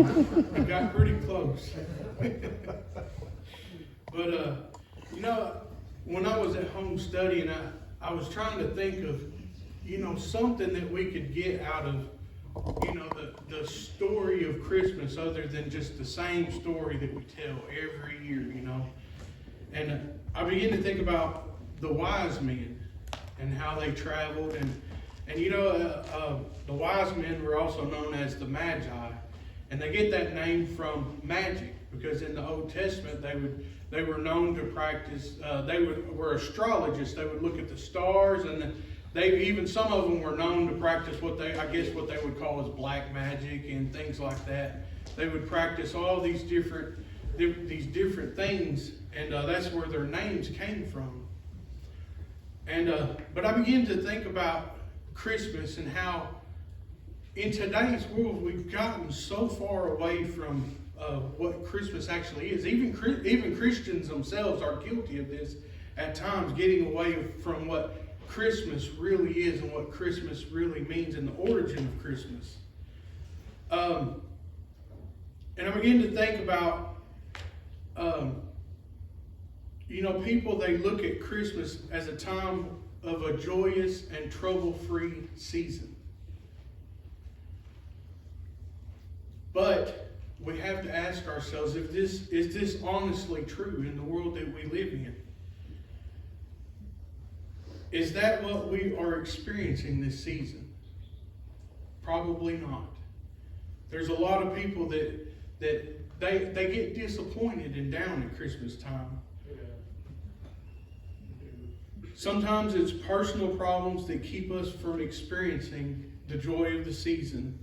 I got pretty close. But, when I was at home studying, I was trying to think of, something that we could get out of, the story of Christmas other than just the same story that we tell every year, And I began to think about the wise men and how they traveled. And the wise men were also known as the Magi. And they get that name from magic, because in the Old Testament they were known to practice. They were astrologists. They would look at the stars, and some of them were known to practice what they would call as black magic and things like that. They would practice all these different things, and that's where their names came from. And but I began to think about Christmas and how in today's world we've gotten so far away from what Christmas actually is. Even Christians themselves are guilty of this at times, getting away from what Christmas really is and what Christmas really means and the origin of Christmas. And I begin to think about, people, they look at Christmas as a time of a joyous and trouble-free season. But we have to ask ourselves, is this honestly true in the world that we live in? Is that what we are experiencing this season? Probably not. There's a lot of people that they get disappointed and down at Christmas time. Sometimes it's personal problems that keep us from experiencing the joy of the season.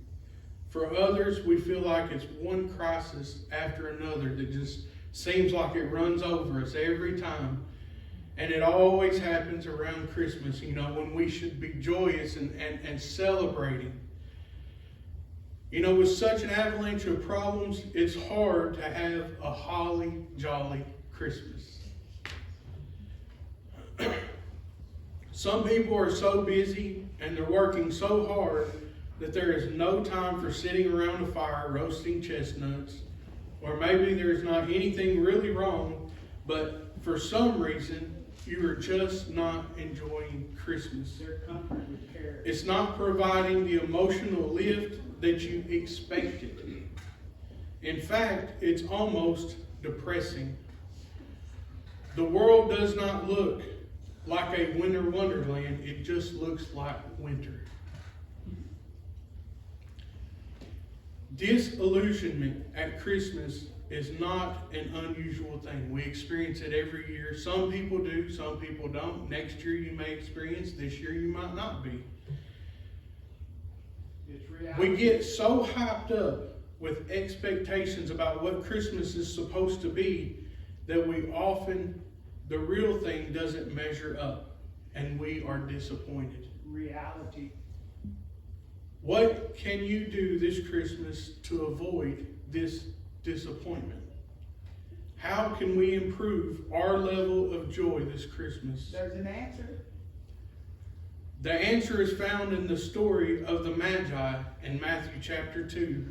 For others, we feel like it's one crisis after another that just seems like it runs over us every time. And it always happens around Christmas, when we should be joyous and celebrating. With such an avalanche of problems, it's hard to have a holly jolly Christmas. Some people are so busy and they're working so hard that there is no time for sitting around a fire roasting chestnuts. Or maybe there's not anything really wrong, but for some reason, you are just not enjoying Christmas. It's not providing the emotional lift that you expected. In fact, it's almost depressing. The world does not look like a winter wonderland. It just looks like winter. Disillusionment at Christmas is not an unusual thing. We experience it every year. Some people do, some people don't. Next year you may experience, this year you might not be. We get so hyped up with expectations about what Christmas is supposed to be that we often, the real thing doesn't measure up and we are disappointed. Reality. What can you do this Christmas to avoid this disappointment? How can we improve our level of joy this Christmas? There's an answer. The answer is found in the story of the Magi in Matthew chapter 2.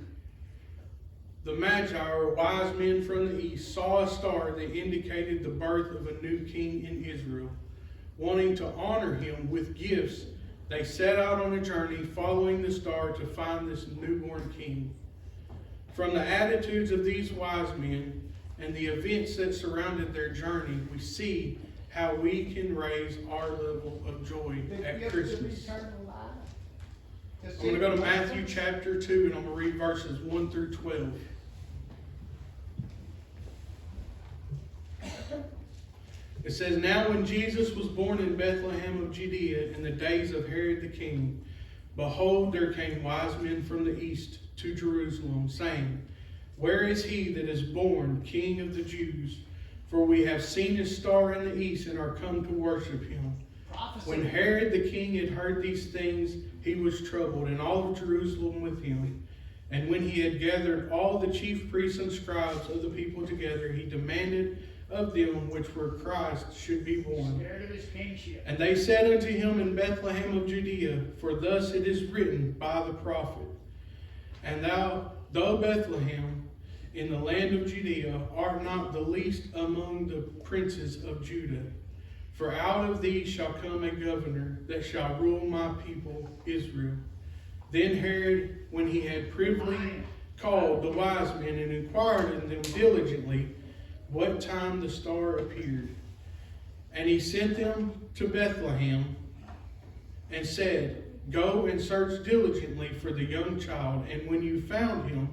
The Magi, or wise men from the east, saw a star that indicated the birth of a new king in Israel. Wanting to honor him with gifts, they set out on a journey following the star to find this newborn king. From the attitudes of these wise men and the events that surrounded their journey, we see how we can raise our level of joy at Christmas. I'm going to go to Matthew chapter 2 and I'm going to read verses 1 through 12. It says, "Now when Jesus was born in Bethlehem of Judea in the days of Herod the king, behold, there came wise men from the east to Jerusalem, saying, Where is he that is born King of the Jews? For we have seen his star in the east and are come to worship him. Prophecy. When Herod the king had heard these things, he was troubled, and all of Jerusalem with him. And when he had gathered all the chief priests and scribes of the people together, he demanded of them which were Christ should be born. Scared of his kingship. And they said unto him in Bethlehem of Judea, For thus it is written by the prophet, And thou thou Bethlehem in the land of Judea art not the least among the princes of Judah. For out of thee shall come a governor that shall rule my people Israel. Then Herod, when he had privily called the wise men and inquired of them diligently what time the star appeared. And he sent them to Bethlehem and said, Go and search diligently for the young child, and when you found him,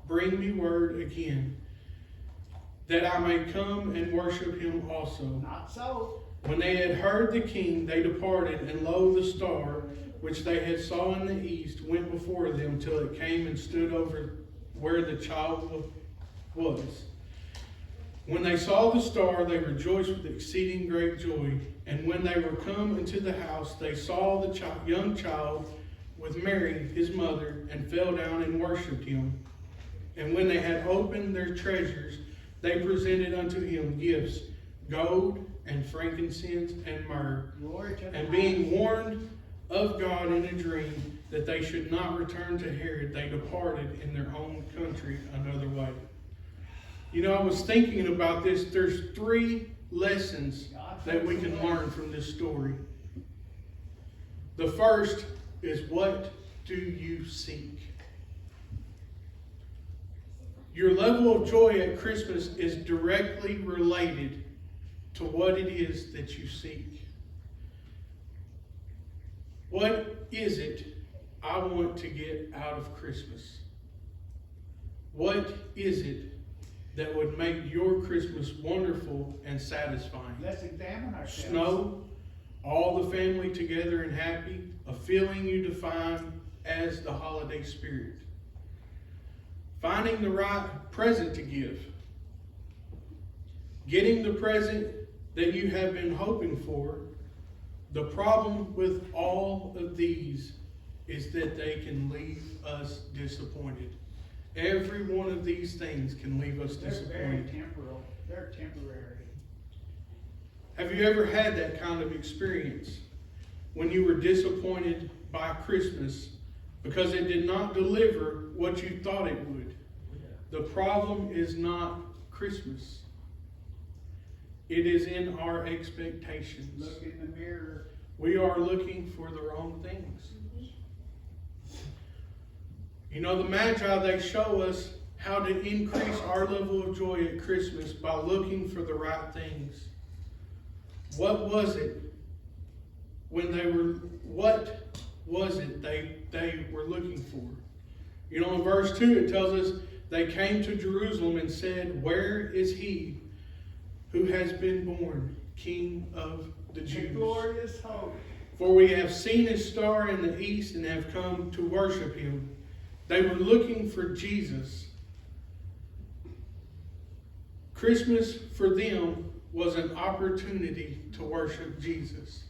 bring me word again, that I may come and worship him also. Not so. When they had heard the king, they departed, and lo, the star, which they had saw in the east, went before them till it came and stood over where the child was. When they saw the star, they rejoiced with exceeding great joy. And when they were come into the house, they saw the young child with Mary, his mother, and fell down and worshipped him. And when they had opened their treasures, they presented unto him gifts, gold and frankincense and myrrh. And being warned of God in a dream that they should not return to Herod, they departed in their own country another way. You know, I was thinking about this. There's 3 lessons that we can learn from this story. The first is, what do you seek? Your level of joy at Christmas is directly related to what it is that you seek. What is it I want to get out of Christmas? What is it that would make your Christmas wonderful and satisfying? Let's examine ourselves. Snow, all the family together and happy, a feeling you define as the holiday spirit. Finding the right present to give. Getting the present that you have been hoping for. The problem with all of these is that they can leave us disappointed. Every one of these things can leave us disappointed. They're very temporal. They're temporary. Have you ever had that kind of experience when you were disappointed by Christmas because it did not deliver what you thought it would? The problem is not Christmas. It is in our expectations. Look in the mirror. We are looking for the wrong things. You know, the Magi, they show us how to increase our level of joy at Christmas by looking for the right things. What was it they were looking for? You know, in verse 2 it tells us they came to Jerusalem and said, Where is he who has been born, King of the Jews? The glorious hope. For we have seen his star in the east and have come to worship him. They were looking for Jesus. Christmas for them was an opportunity to worship Jesus.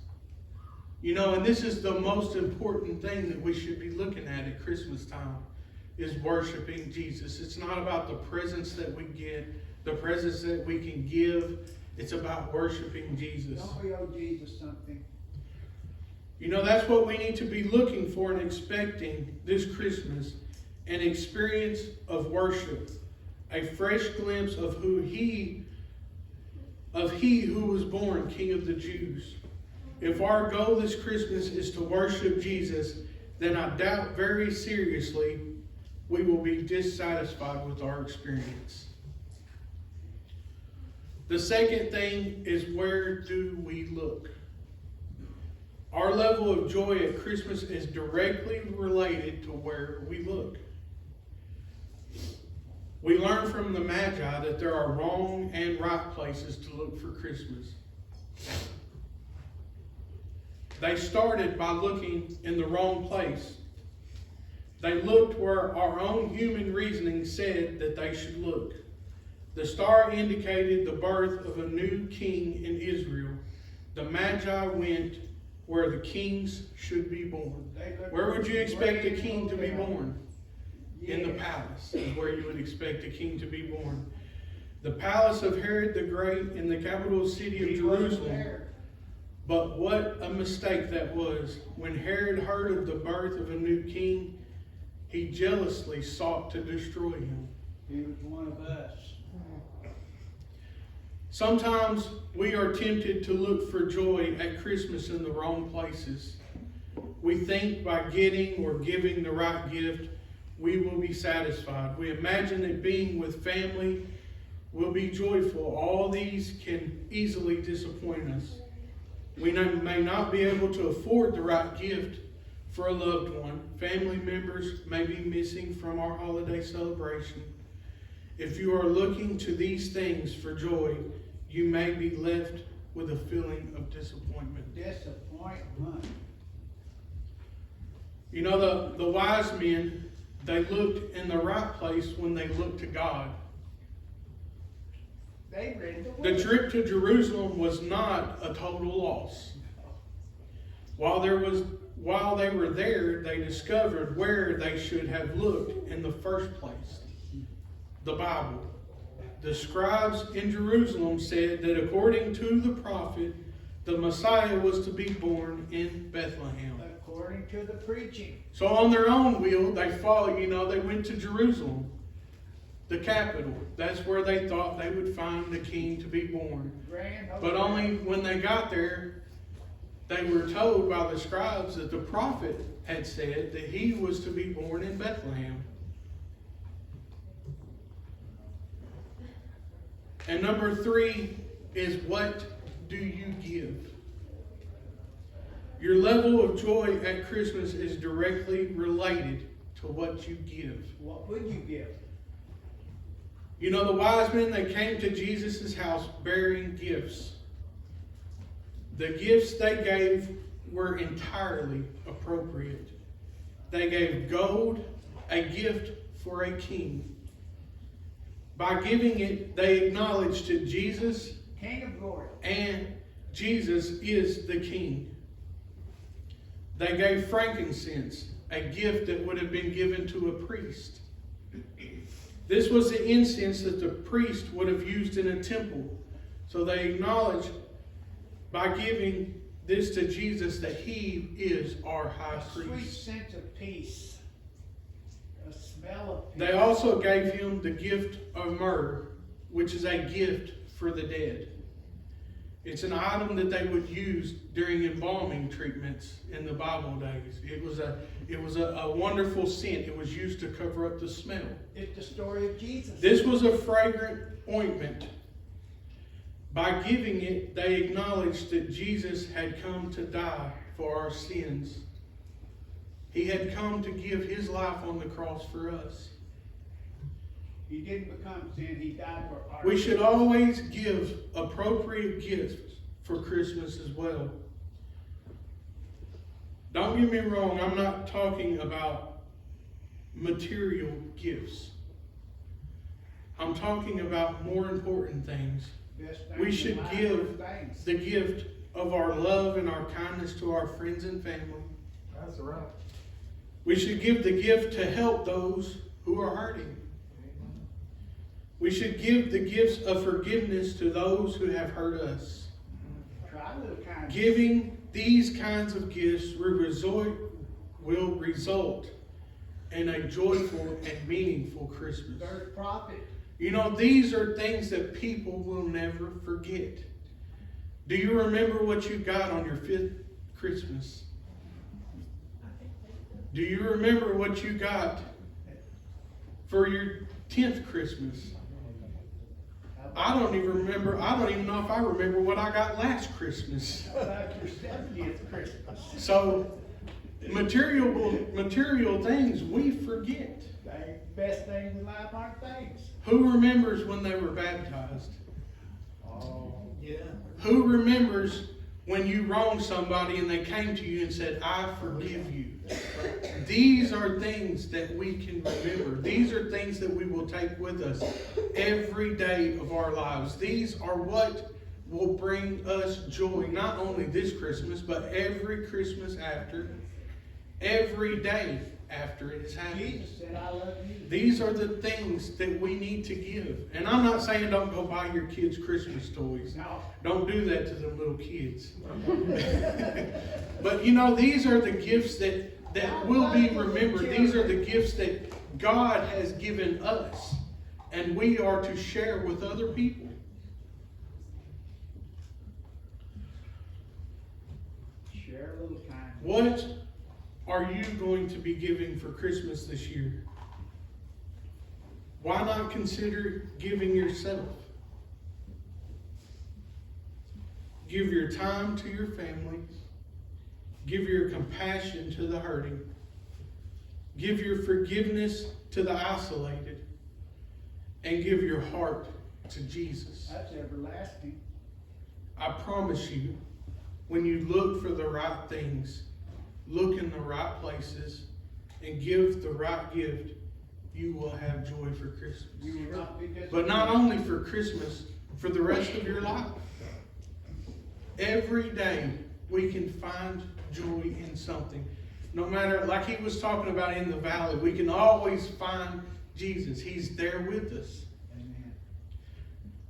You know, and this is the most important thing that we should be looking at Christmas time, is worshiping Jesus. It's not about the presents that we get, the presents that we can give. It's about worshiping Jesus. Don't we owe Jesus something? You know, that's what we need to be looking for and expecting this Christmas. An experience of worship. A fresh glimpse of he who was born King of the Jews. If our goal this Christmas is to worship Jesus, then I doubt very seriously we will be dissatisfied with our experience. The second thing is, where do we look? Our level of joy at Christmas is directly related to where we look. We learn from the Magi that there are wrong and right places to look for Christmas. They started by looking in the wrong place. They looked where our own human reasoning said that they should look. The star indicated the birth of a new king in Israel. The Magi went where the kings should be born. Where would you expect a king to be born? In the palace is where you would expect a king to be born. The palace of Herod the Great in the capital city of Jerusalem. But what a mistake that was. When Herod heard of the birth of a new king, he jealously sought to destroy him. He was one of us. Sometimes we are tempted to look for joy at Christmas in the wrong places. We think by getting or giving the right gift, we will be satisfied. We imagine that being with family will be joyful. All these can easily disappoint us. We may not be able to afford the right gift for a loved one. Family members may be missing from our holiday celebration. If you are looking to these things for joy, you may be left with a feeling of disappointment. Disappointment. You know, the wise men, they looked in the right place when they looked to God. They read the The word. trip to Jerusalem was not a total loss. While they were there, they discovered where they should have looked in the first place. The Bible. The scribes in Jerusalem said that according to the prophet, the Messiah was to be born in Bethlehem. According to the preaching. So on their own will, they followed, they went to Jerusalem, the capital. That's where they thought they would find the king to be born. But only when they got there, they were told by the scribes that the prophet had said that he was to be born in Bethlehem. And number 3 is, what do you give? Your level of joy at Christmas is directly related to what you give. What would you give? The wise men, they came to Jesus' house bearing gifts. The gifts they gave were entirely appropriate. They gave gold, a gift for a king. By giving it, they acknowledged that Jesus, King of glory, and Jesus is the King. They gave frankincense, a gift that would have been given to a priest. This was the incense that the priest would have used in a temple. So they acknowledged by giving this to Jesus that he is our high sweet priest. sense of peace. A smell of peace. They also gave him the gift of myrrh, which is a gift for the dead. It's an item that they would use during embalming treatments in the Bible days. It was a wonderful scent. It was used to cover up the smell. It's the story of Jesus. This was a fragrant ointment. By giving it, they acknowledged that Jesus had come to die for our sins. He had come to give his life on the cross for us. He didn't become sin. He died for our We should always give appropriate gifts for Christmas as well. Don't get me wrong, I'm not talking about material gifts. I'm talking about more important things. best things We in should life give are things. the gift of our love and our kindness to our friends and family. That's right. We should give the gift to help those who are hurting. We should give the gifts of forgiveness to those who have hurt us. Try a little kindness. Giving these kinds of gifts will result in a joyful and meaningful Christmas. Third prophet. These are things that people will never forget. Do you remember what you got on your 5th Christmas? Do you remember what you got for your 10th Christmas? I don't even remember. I don't even know if I remember what I got last Christmas. How about your 70th Christmas? So, material things we forget. The best things in life aren't things. Who remembers when they were baptized? Oh, yeah. Who remembers when you wronged somebody and they came to you and said, I forgive you? These are things that we can remember. These are things that we will take with us every day of our lives. These are what will bring us joy, not only this Christmas, but every Christmas after, every day after it has happened. Jesus said, I love you. These are the things that we need to give. And I'm not saying don't go buy your kids Christmas toys. No. Don't do that to them little kids. But these are the gifts that that will be remembered. These are the gifts that God has given us, and we are to share with other people. Share a little kindness. What are you going to be giving for Christmas this year? Why not consider giving yourself? Give your time to your family. Give your compassion to the hurting. Give your forgiveness to the isolated. And give your heart to Jesus. That's everlasting. I promise you, when you look for the right things, look in the right places, and give the right gift, you will have joy for Christmas. You will not be disappointed. But not only for Christmas, for the rest of your life. Every day we can find joy in something. No matter, like he was talking about in the valley, we can always find Jesus. He's there with us. Amen.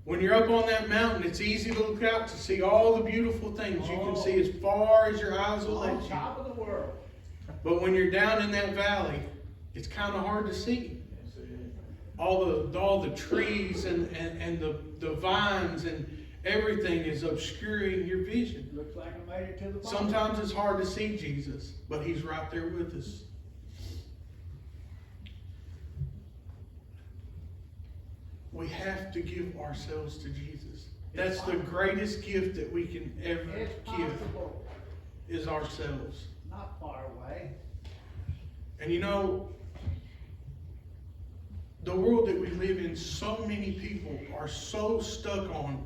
When you're up on that mountain, it's easy to look out to see all the beautiful things you can see as far as your eyes will let On you. top of the world. But when you're down in that valley, it's kind of hard to see. All the trees and the vines and everything is obscuring your vision. Looks like I made it to the bottom. Sometimes it's hard to see Jesus, but he's right there with us. We have to give ourselves to Jesus. That's the greatest gift that we can ever It's give, possible. is ourselves. Not far away. And you know, the world that we live in, so many people are so stuck on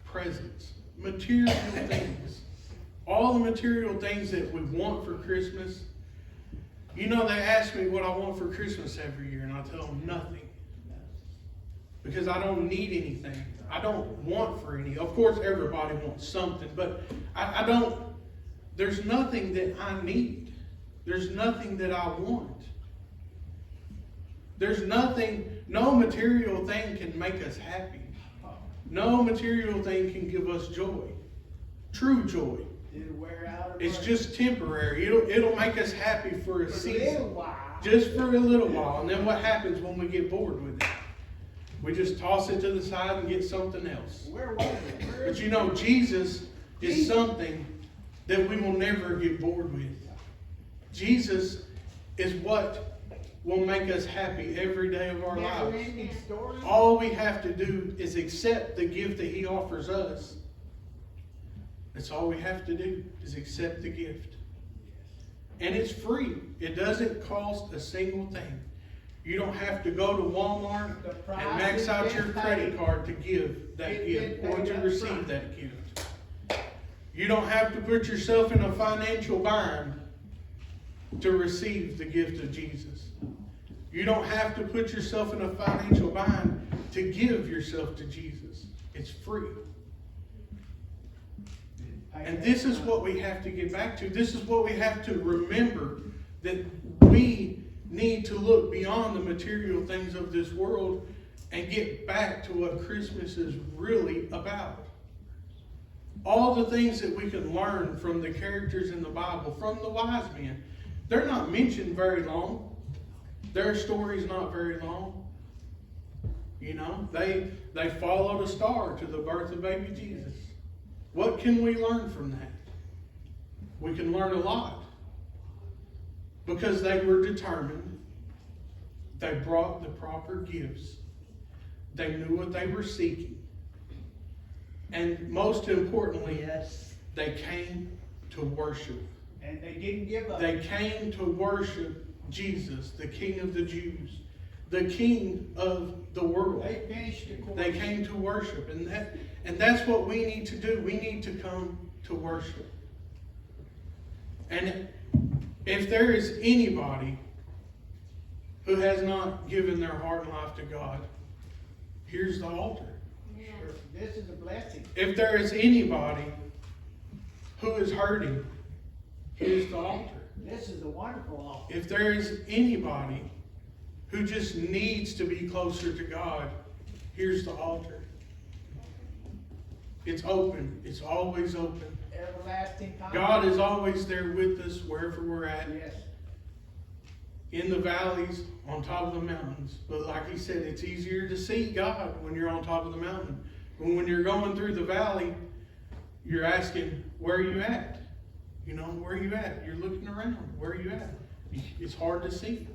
presents, material things. All the material things that we want for Christmas. You know, they ask me what I want for Christmas every year, and I tell them nothing. Because I don't need anything. I don't want for any. Of course, everybody wants something, but I don't, there's nothing that I need. There's nothing that I want. There's nothing, no material thing can make us happy. No material thing can give us joy. True joy. It'll wear out. It's just temporary. It'll make us happy for a for a little season. while. Just for a little while. And then what happens when we get bored with it? We just toss it to the side and get something else. Where was it? Where But is you it? know, Jesus is something that we will never get bored with. Jesus is what will make us happy every day of our Never lives. ending story. All we have to do is accept the gift that he offers us. That's all we have to do, is accept the gift. And it's free. It doesn't cost a single thing. You don't have to go to Walmart The price and max out has your been credit paid. card to give that It's gift been or paid to up receive front. that gift. You don't have to put yourself in a financial bind to receive the gift of Jesus. You don't have to put yourself in a financial bind to give yourself to Jesus. It's free. And this is what we have to get back to. This is what we have to remember, that we need to look beyond the material things of this world and get back to what Christmas is really about. All the things that we can learn from the characters in the Bible, from the wise men, they're not mentioned very long. Their story's not very long. You know, they followed a star to the birth of baby Jesus. What can we learn from that? We can learn a lot. Because they were determined. They brought the proper gifts. They knew what they were seeking. And most importantly, Yes. they came to worship. And they didn't give up. They came to worship Jesus, the King of the Jews, the King of the world. They finished the course. They came to worship, and that's what we need to do. We need to come to worship. And if there is anybody who has not given their heart and life to God, here's the altar. This is a blessing. If there is anybody who is hurting, here's the altar. This is a wonderful offer. If there is anybody who just needs to be closer to God, here's the altar. It's open. It's always open. Everlasting contact. God is always there with us wherever we're at. Yes. in the valleys, on top of the mountains. But like he said, it's easier to see God when you're on top of the mountain. But when you're going through the valley, you're asking, where are you at? You know, where are you at? You're looking around. Where are you at? It's hard to see.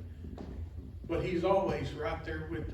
But he's always right there with us.